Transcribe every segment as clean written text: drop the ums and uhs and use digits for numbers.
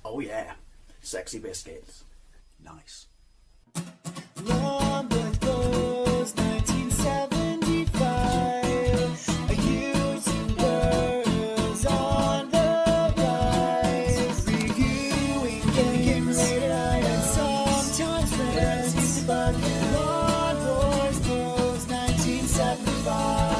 Oh yeah, sexy biscuits. Nice. Long Boys 1975. A YouTuber's on the rise. Reviewing games and sometimes friends. But Long Boys 1975.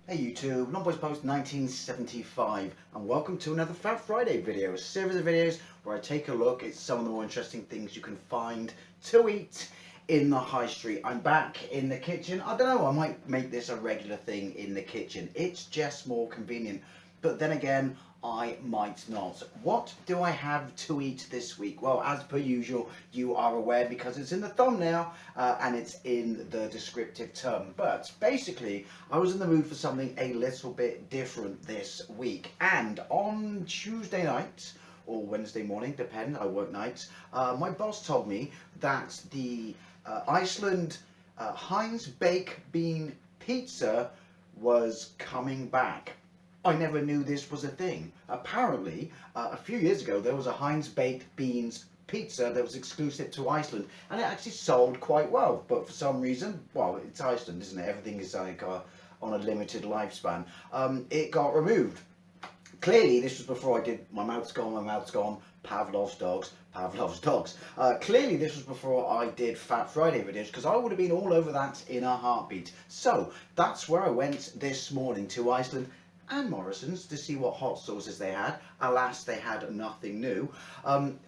Hey YouTube, Nonboys Post 1975 and welcome to another Fat Friday video, a series of videos where I take a look at some of the more interesting things you can find to eat in the high street. I'm back in the kitchen. I don't know, I might make this a regular thing in the kitchen. It's just more convenient, but then again, I might not. What do I have to eat this week? Well, as per usual, you are aware because it's in the thumbnail and it's in the descriptive term. But basically, I was in the mood for something a little bit different this week. And on Tuesday night, or Wednesday morning, depend, I work nights, my boss told me that the Iceland Heinz baked bean pizza was coming back. I never knew this was a thing. Apparently, a few years ago, there was a Heinz baked beans pizza that was exclusive to Iceland, and it actually sold quite well. But for some reason, well, it's Iceland, isn't it? Everything is like on a limited lifespan. It got removed. Clearly, this was before I did my mouth's gone, Pavlov's dogs. Clearly, this was before I did Fat Friday videos, because I would have been all over that in a heartbeat. So that's where I went this morning, to Iceland and Morrison's, to see what hot sauces they had. Alas, they had nothing new.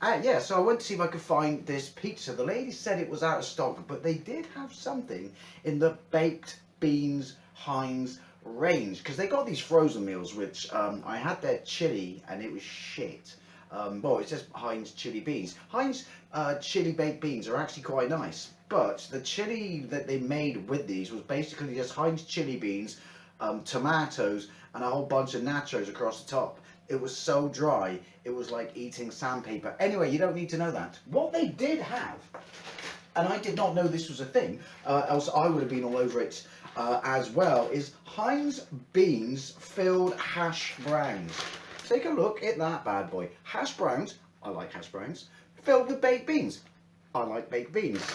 Yeah, so I went to see if I could find this pizza. The lady said it was out of stock, but they did have something in the baked beans Heinz range, because they got these frozen meals, which I had their chili and it was shit. Well, it's just Heinz chili beans. Heinz chili baked beans are actually quite nice, but the chili that they made with these was basically just Heinz chili beans, tomatoes, and a whole bunch of nachos across the top. It was so dry, it was like eating sandpaper. Anyway, you don't need to know that. What they did have, and I did not know this was a thing, else I would have been all over it as well, is Heinz beans filled hash browns. Take a look at that bad boy. Hash browns, I like hash browns, filled with baked beans. I like baked beans.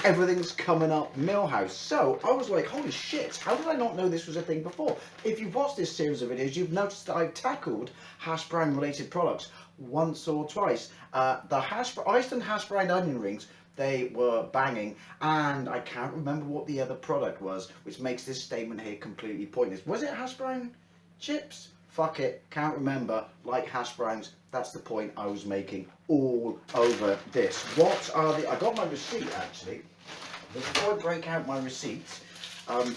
Everything's coming up Millhouse. So I was like, holy shit, how did I not know this was a thing before? If you've watched this series of videos, you've noticed that I've tackled hash brown related products once or twice. The Iceland hash brown onion rings, they were banging, and I can't remember what the other product was, which makes this statement here completely pointless. Was it hash brown chips? Fuck it, can't remember. Like hash browns, that's the point I was making all over this. What are the... I got my receipt actually. Before I break out my receipts,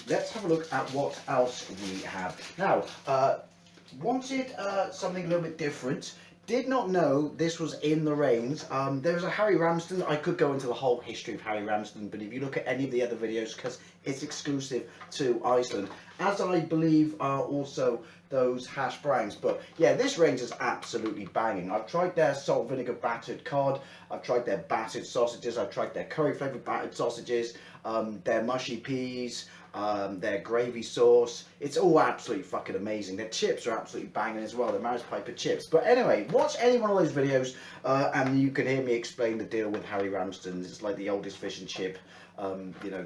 let's have a look at what else we have. Now, wanted something a little bit different. Did not know this was in the range. There was a Harry Ramsden. I could go into the whole history of Harry Ramsden, but if you look at any of the other videos, because it's exclusive to Iceland, as I believe are also those hash browns. But yeah, this range is absolutely banging. I've tried their salt vinegar battered cod, I've tried their battered sausages, I've tried their curry flavoured battered sausages, their mushy peas, their gravy sauce. It's all absolutely fucking amazing. Their chips are absolutely banging as well, the Maris Piper chips. But anyway, watch any one of those videos and you can hear me explain the deal with Harry Ramsden's. It's like the oldest fish and chip, you know,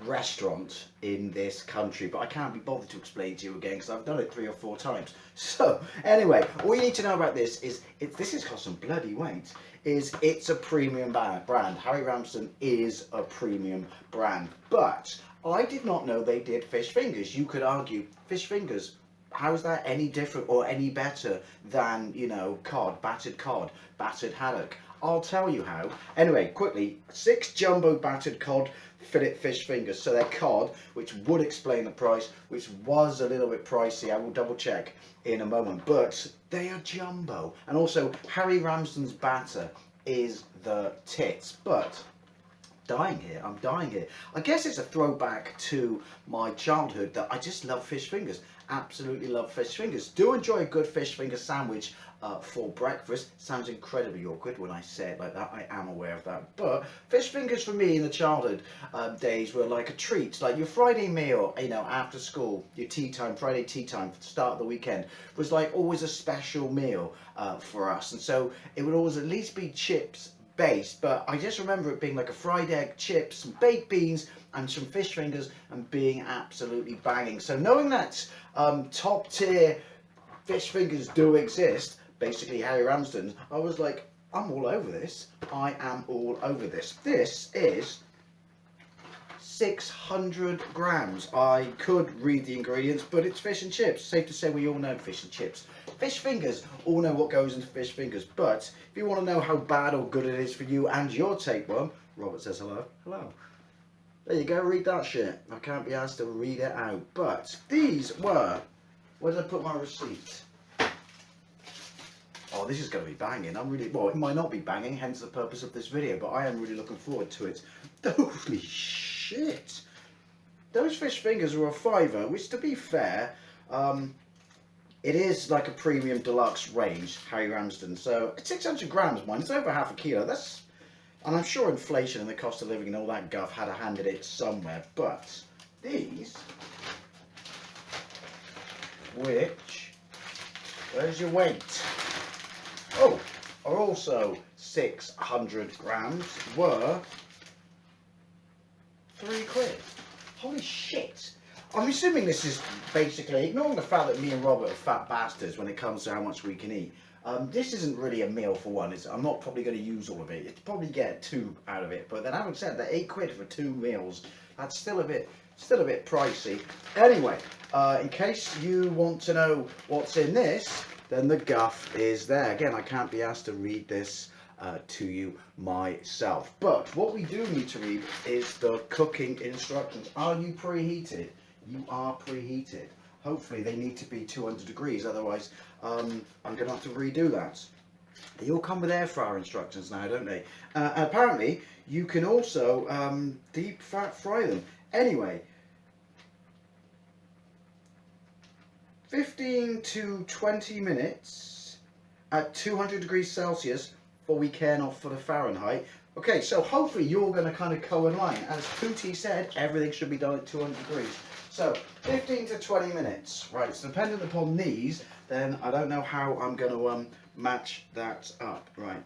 restaurant in this country, but I can't be bothered to explain to you again because I've done it 3 or 4 times. So anyway, all you need to know about this is this has cost some bloody weight. It's a premium brand. Harry Ramsden is a premium brand, but I did not know they did fish fingers. You could argue fish fingers, how is that any different or any better than, you know, battered haddock? I'll tell you how. Anyway, quickly, 6 jumbo battered cod fillet fish fingers. So they're cod, which would explain the price, which was a little bit pricey. I will double check in a moment, but they are jumbo. And also, Harry Ramsden's batter is the tits. But dying here. I'm dying here. I guess it's a throwback to my childhood that I just love fish fingers. Absolutely love fish fingers. Do enjoy a good fish finger sandwich for breakfast. Sounds incredibly awkward when I say it like that. I am aware of that. But fish fingers for me in the childhood days were like a treat. Like your Friday meal, you know, after school, your tea time, Friday tea time, for the start of the weekend, was like always a special meal for us. And so it would always at least be chips based, but I just remember it being like a fried egg, chips, some baked beans and some fish fingers, and being absolutely banging. So knowing that top tier fish fingers do exist, basically Harry Ramsden's, I was like, I'm all over this. I am all over this. This is 600 grams. I could read the ingredients, but it's fish and chips. Safe to say we all know fish and chips. Fish fingers, all know what goes into fish fingers, but if you want to know how bad or good it is for you and your tapeworm, Robert says hello. Hello. There you go, read that shit. I can't be asked to read it out. But these were, where did I put my receipt? Oh, this is going to be banging. I'm really, well, it might not be banging, hence the purpose of this video, but I am really looking forward to it. Holy shit. Those fish fingers were a £5, which to be fair, it is like a premium deluxe range, Harry Ramsden. So it's 600 grams, mine. It's over half a kilo. That's, and I'm sure inflation and the cost of living and all that guff had a hand in it somewhere. But these, which, where's your weight? Oh, are also 600 grams, were £3. Holy shit. I'm assuming this is basically, ignoring the fact that me and Robert are fat bastards when it comes to how much we can eat, this isn't really a meal for one. I'm not probably going to use all of it. You'd probably get 2 out of it. But then having said that, £8 for 2 meals, that's still a bit pricey. Anyway, in case you want to know what's in this, then the guff is there. Again, I can't be asked to read this to you myself. But what we do need to read is the cooking instructions. Are you preheated? You are preheated. Hopefully they need to be 200 degrees, otherwise I'm going to have to redo that. They all come with air fryer instructions now, don't they? Apparently you can also deep fry them. Anyway, 15 to 20 minutes at 200 degrees Celsius for weekend or for the Fahrenheit. Okay, so hopefully you're going to kind of co-align. As Pootie said, everything should be done at 200 degrees. So 15 to 20 minutes. Right, so dependent upon these, then I don't know how I'm going to match that up. Right.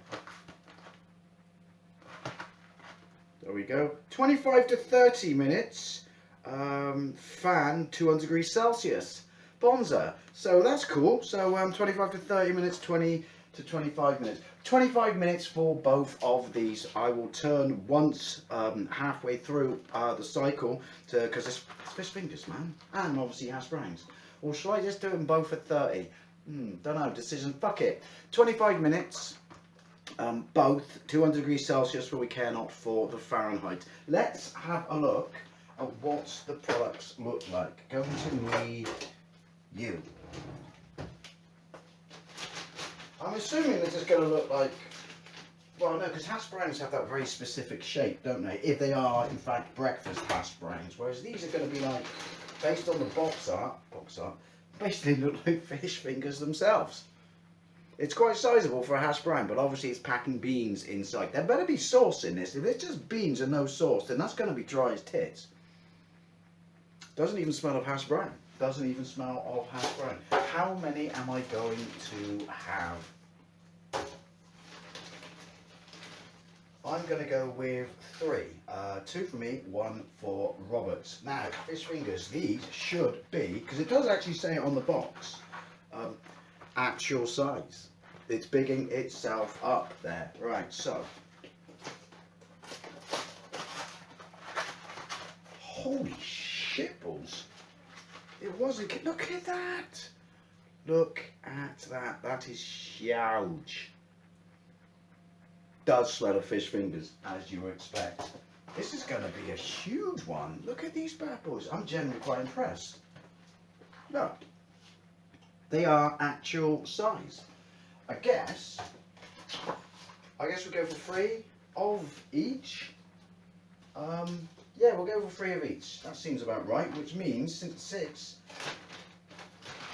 There we go. 25 to 30 minutes. Fan 200 degrees Celsius. Bonza. So that's cool. So 25 to 30 minutes, 20 to 25 minutes. 25 minutes for both of these. I will turn once halfway through the cycle, because it's fish fingers, man, and obviously hash browns. Or shall I just do them both at 30? Don't know, decision, fuck it. 25 minutes, both 200 degrees Celsius for we care not for the Fahrenheit. Let's have a look at what the products look like. Going to need you. I'm assuming this is going to look like, well, no, because hash browns have that very specific shape, don't they? If they are, in fact, breakfast hash browns. Whereas these are going to be like, based on the box art, basically look like fish fingers themselves. It's quite sizable for a hash brown, but obviously it's packing beans inside. There better be sauce in this. If it's just beans and no sauce, then that's going to be dry as tits. Doesn't even smell of hash brown. Doesn't even smell of hash brown. How many am I going to have? I'm going to go with 3. 2 for me, 1 for Robert. Now, fish fingers, these should be, because it does actually say it on the box, actual size. It's bigging itself up there. Right, so. Holy shitballs. It wasn't, look at that. Look at that. That is huge. Does smell of fish fingers, as you would expect. This is going to be a huge one. Look at these bad boys. I'm genuinely quite impressed. Look. They are actual size. I guess we go for 3 of each. Yeah, we'll go for 3 of each. That seems about right, which means since 6,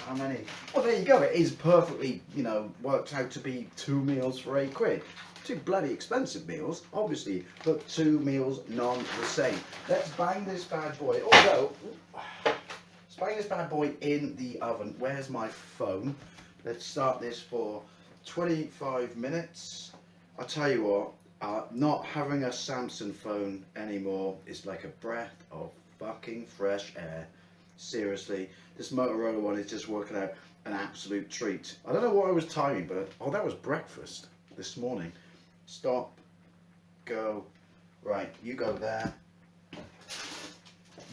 how many? Well, there you go. It is perfectly, you know, worked out to be 2 meals for £8. 2 bloody expensive meals, obviously, but 2 meals, none the same. Let's bang this bad boy. Although, let's bang this bad boy in the oven. Where's my phone? Let's start this for 25 minutes. I'll tell you what. Not having a Samsung phone anymore is like a breath of fucking fresh air. Seriously, this Motorola one is just working out an absolute treat. I don't know what I was timing, but oh, that was breakfast this morning. Stop, go, right, you go there,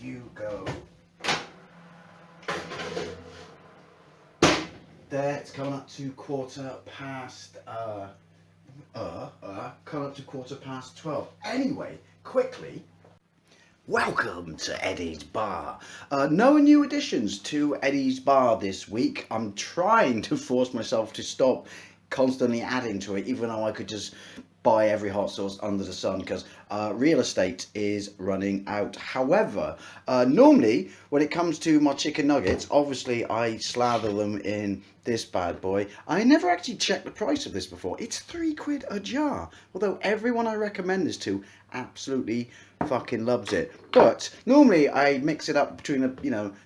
you go there. It's coming up to quarter past coming up to quarter past 12. Anyway, quickly, welcome to Eddie's Bar. No new additions to Eddie's Bar this week. I'm trying to force myself to stop constantly adding to it, even though I could just buy every hot sauce under the sun, because real estate is running out. However, normally when it comes to my chicken nuggets, obviously I slather them in this bad boy. I never actually checked the price of this before. It's £3 a jar, although everyone I recommend this to absolutely fucking loves it. But normally I mix it up between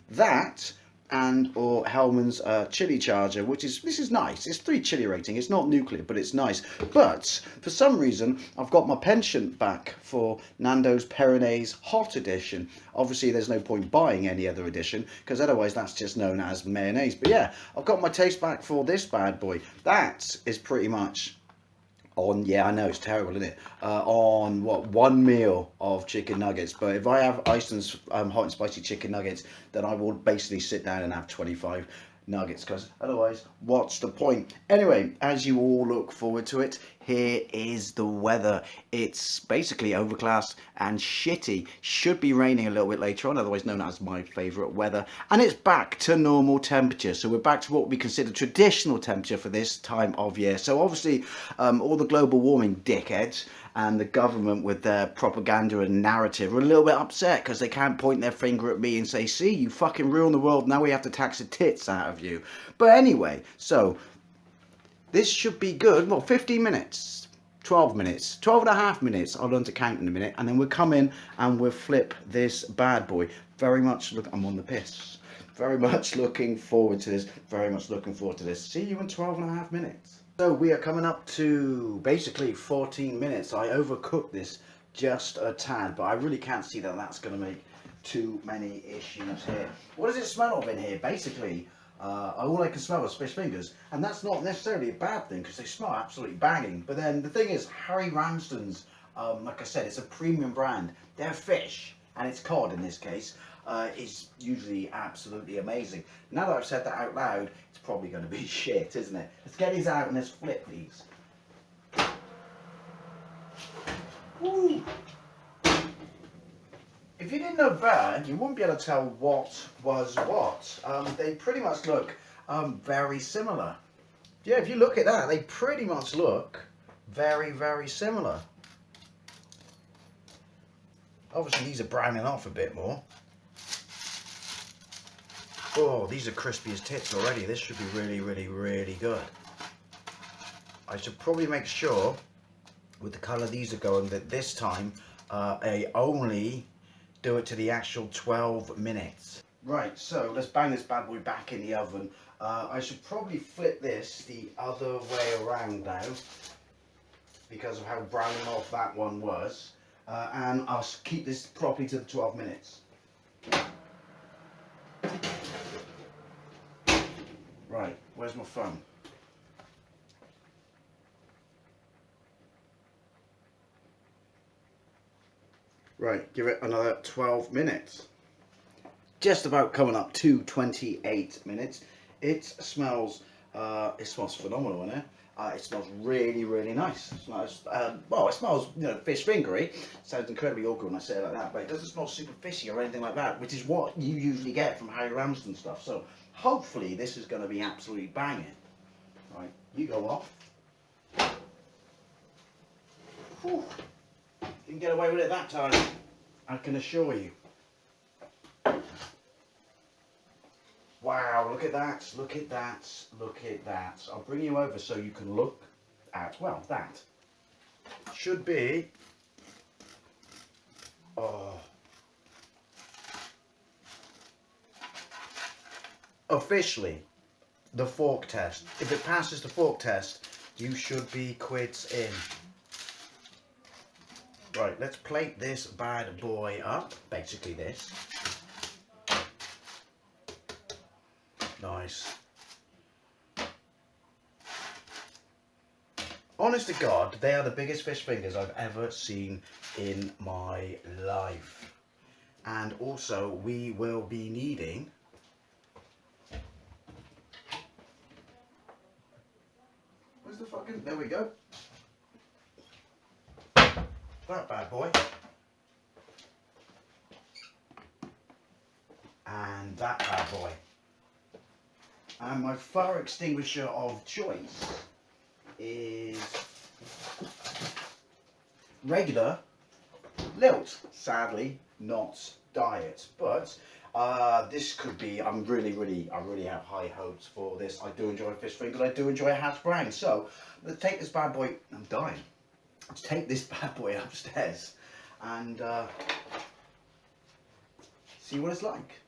that and or Hellman's chili charger, this is nice. It's 3 chili rating. It's not nuclear, but it's nice. But for some reason, I've got my penchant back for Nando's Pyrenees Hot Edition. Obviously, there's no point buying any other edition, because otherwise that's just known as mayonnaise. But yeah, I've got my taste back for this bad boy. That is pretty much on, yeah, I know it's terrible, isn't it? On what, 1 meal of chicken nuggets. But if I have Iceland's hot and spicy chicken nuggets, then I will basically sit down and have 25 nuggets, because otherwise, what's the point? Anyway, as you all look forward to it, here is the weather. It's basically overcast and shitty. Should be raining a little bit later on, otherwise known as my favourite weather. And it's back to normal temperature. So we're back to what we consider traditional temperature for this time of year. So obviously, all the global warming dickheads and the government with their propaganda and narrative are a little bit upset because they can't point their finger at me and say, see, you fucking ruined the world, now we have to tax the tits out of you. But anyway, so this should be good. Well, 15 minutes, 12 minutes, 12 and a half minutes. I'll learn to count in a minute. And then we'll come in and we'll flip this bad boy. Very much, look, I'm on the piss. Very much looking forward to this. Very much looking forward to this. See you in 12 and a half minutes. So we are coming up to basically 14 minutes. I overcooked this just a tad, but I really can't see that that's going to make too many issues here. What does it smell of in here? Basically, all I can smell is fish fingers, and that's not necessarily a bad thing because they smell absolutely banging. But then the thing is, Ramsden's, like I said, it's a premium brand. Their fish, and it's cod in this case, is usually absolutely amazing. Now that I've said that out loud, it's probably going to be shit, isn't it? Let's get these out and let's flip these. Woo. If you didn't know better, you wouldn't be able to tell what was what. They pretty much look very similar. Yeah, if you look at that, they pretty much look very, very similar. Obviously, these are browning off a bit more. Oh, these are crispy as tits already. This should be really, really, really good. I should probably make sure, with the colour these are going, that this time I only do it to the actual 12 minutes. Right, so let's bang this bad boy back in the oven. I should probably flip this the other way around now, because of how browning off that one was. And I'll keep this properly to the 12 minutes. Right, where's my phone? Right, give it another 12 minutes. Just about coming up to 28 minutes. It smells phenomenal in here. It smells really, really nice. It smells, well, it smells, fish fingery. Sounds incredibly awkward when I say it like that, but it doesn't smell super fishy or anything like that, which is what you usually get from Harry Ramsden stuff. So hopefully this is going to be absolutely banging. Right, you go off. Whew. Didn't get away with it that time. I can assure you. Wow, look at that, look at that, look at that. I'll bring you over so you can look at, well, that should be, oh, officially the fork test. If it passes the fork test, you should be quids in. Right, let's plate this bad boy up, basically this. Nice. Honest to God, they are the biggest fish fingers I've ever seen in my life. And also, we will be needing where's the fucking, there we go. That bad boy. And that bad boy. And my fire extinguisher of choice is regular lilt. Sadly, not diet, but this could be. I really have high hopes for this. I do enjoy fish fingers. I do enjoy hash browns. So let's take this bad boy. I'm dying. Let's take this bad boy upstairs and see what it's like.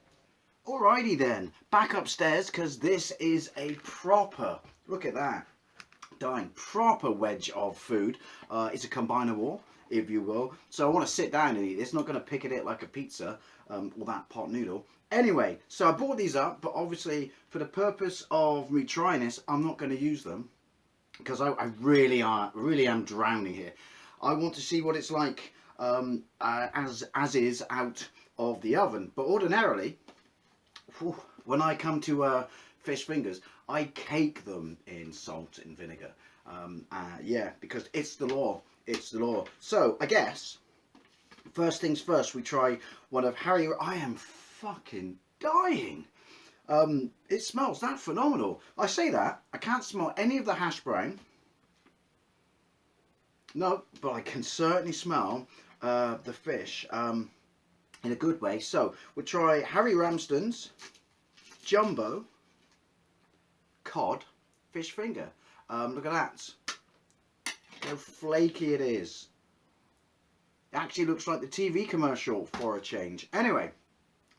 Alrighty then, back upstairs because this is a proper, look at that, dying, proper wedge of food. It's a combinable, if you will. So I want to sit down and eat this, not going to pick at it like a pizza or that pot noodle. Anyway, so I bought these up, but obviously for the purpose of me trying this, I'm not going to use them because I really am drowning here. I want to see what it's like as is out of the oven. But ordinarily, when I come to fish fingers, I cake them in salt and vinegar. Yeah, because it's the law. It's the law. So I guess first things first, we try one of Harry. I am fucking dying. It smells that phenomenal. I say that I can't smell any of the hash brown. No, but I can certainly smell the fish in a good way. So we'll try Harry Ramsden's jumbo cod fish finger. Look at that. How flaky it is. It actually looks like the TV commercial for a change. Anyway,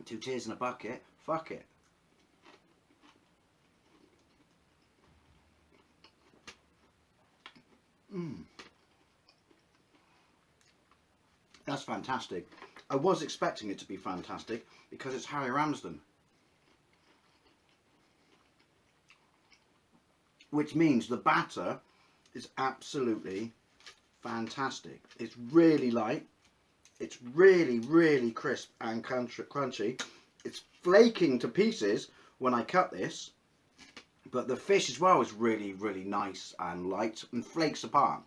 2 tears in a bucket. Fuck it. That's fantastic. I was expecting it to be fantastic because it's Harry Ramsden. Which means the batter is absolutely fantastic. It's really light. It's really crisp and crunchy. It's flaking to pieces when I cut this. But the fish as well is really nice and light and flakes apart.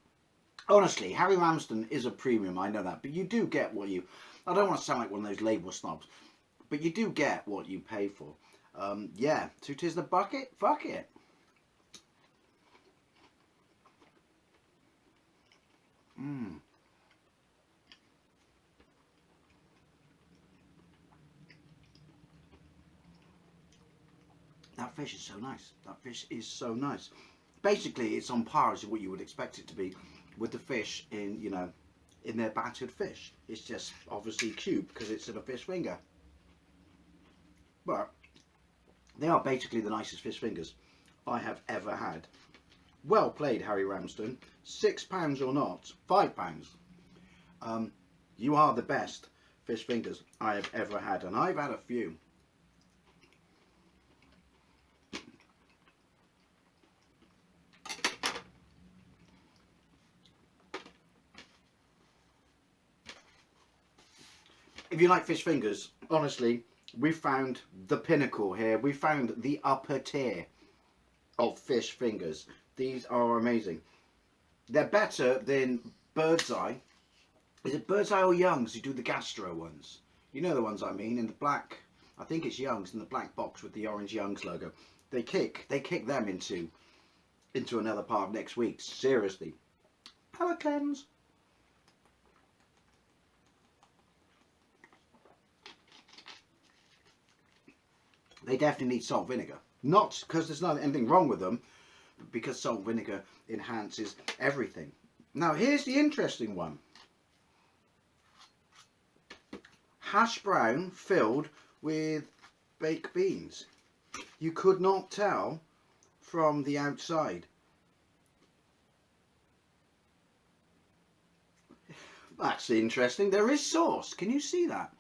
Honestly, Harry Ramsden is a premium, I know that. But you do get what you... I don't want to sound like one of those label snobs. But you do get what you pay for. Yeah, 2 tears in the bucket? Fuck it. That fish is so nice. That fish is so nice. Basically, it's on par as what you would expect it to be with the fish in, you know, in their battered fish. It's just obviously cube because it's in a fish finger. But they are basically the nicest fish fingers I have ever had. Well played, Harry Ramsden. £6 or not, £5. You are the best fish fingers I have ever had, and I've had a few. If you like fish fingers, honestly, we found the pinnacle here. We found the upper tier of fish fingers. These are amazing. They're better than Bird's Eye. Is it Bird's Eye or Young's who do the gastro ones? You know the ones I mean, in the black, I think it's Young's in the black box with the orange Young's logo. They kick them into another part next week. Seriously. Palate cleanse. They definitely need salt vinegar. Not because there's not anything wrong with them, but because salt vinegar enhances everything. Now here's the interesting one. Hash brown filled with baked beans. You could not tell from the outside. That's interesting. There is sauce. Can you see that?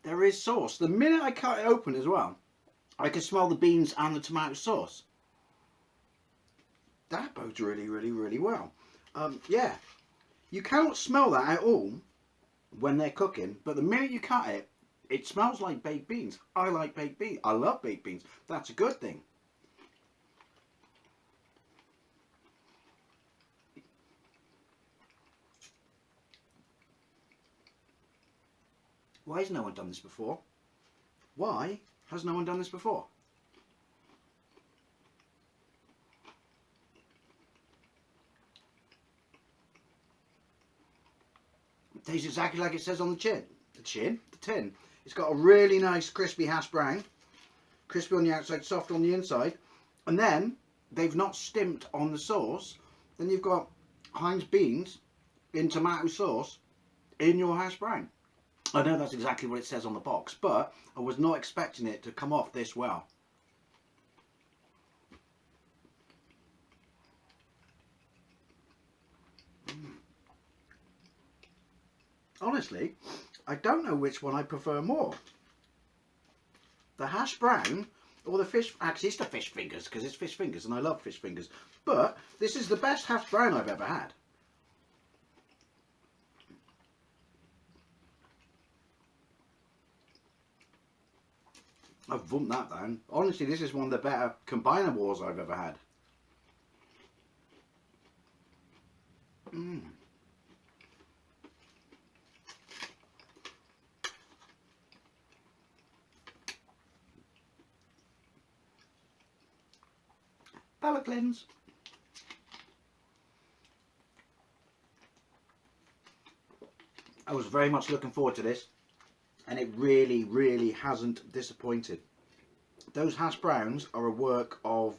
There is sauce. The minute I cut it open as well, I can smell the beans and the tomato sauce. That bodes really, really, really well. Yeah, you cannot smell that at all when they're cooking, but the minute you cut it, it smells like baked beans. I like baked beans. I love baked beans. That's a good thing. Why has no one done this before? Why has no one done this before? It tastes exactly like it says on the tin. It's got a really nice crispy hash brown. Crispy on the outside, soft on the inside. And then they've not stimped on the sauce. Then you've got Heinz beans in tomato sauce in your hash brown. I know that's exactly what it says on the box, but I was not expecting it to come off this well. Honestly, I don't know which one I prefer more. The hash brown or the fish. Actually, it's the fish fingers because it's fish fingers and I love fish fingers. But this is the best hash brown I've ever had. I've bumped that down. Honestly, this is one of the better combiner wars I've ever had. Palate cleanse. I was very much looking forward to this, and it really, really hasn't disappointed. Those hash browns are a work of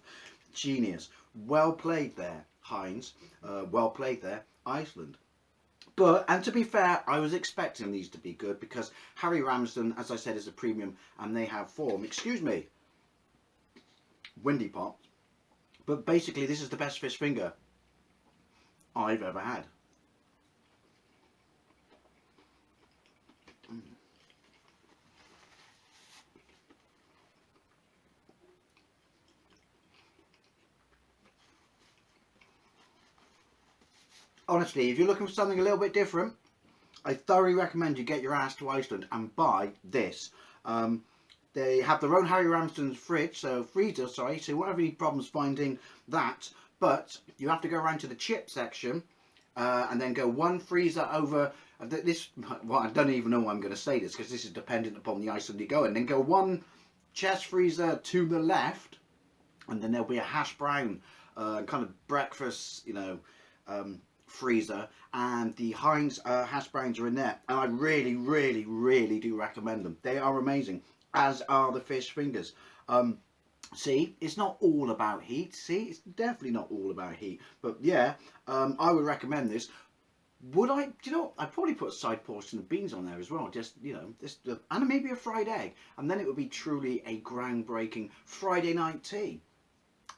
genius. Well played there, Heinz. Well played there, Iceland. But, and to be fair, I was expecting these to be good because Harry Ramsden, as I said, is a premium and they have form. Excuse me, Windy Pot. But basically, this is the best fish finger I've ever had. Honestly, if you're looking for something a little bit different, I thoroughly recommend you get your ass to Iceland and buy this. They have their own Harry Ramsden's freezer, so you won't have any problems finding that. But you have to go around to the chip section and then go one freezer over this. Well, I don't even know why I'm going to say this because this is dependent upon the Iceland you go in. Then go one chest freezer to the left, and then there'll be a hash brown kind of breakfast, freezer, and the Heinz hash browns are in there, and I really, really, really do recommend them. They are amazing, as are the fish fingers. See, it's not all about heat. See, it's definitely not all about heat. But yeah, I would recommend this. Would I? Do you know? I'd probably put a side portion of beans on there as well. Just and maybe a fried egg, and then it would be truly a groundbreaking Friday night tea.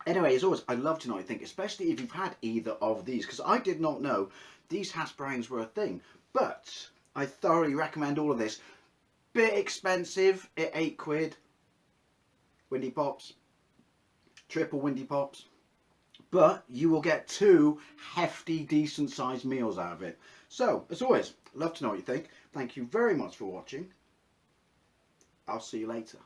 Anyway, as always, I'd love to know what you think, especially if you've had either of these, because I did not know these hash browns were a thing. But I thoroughly recommend all of this. Bit expensive at £8. Windy Pops. Triple Windy Pops. But you will get two hefty, decent sized meals out of it. So, as always, love to know what you think. Thank you very much for watching. I'll see you later.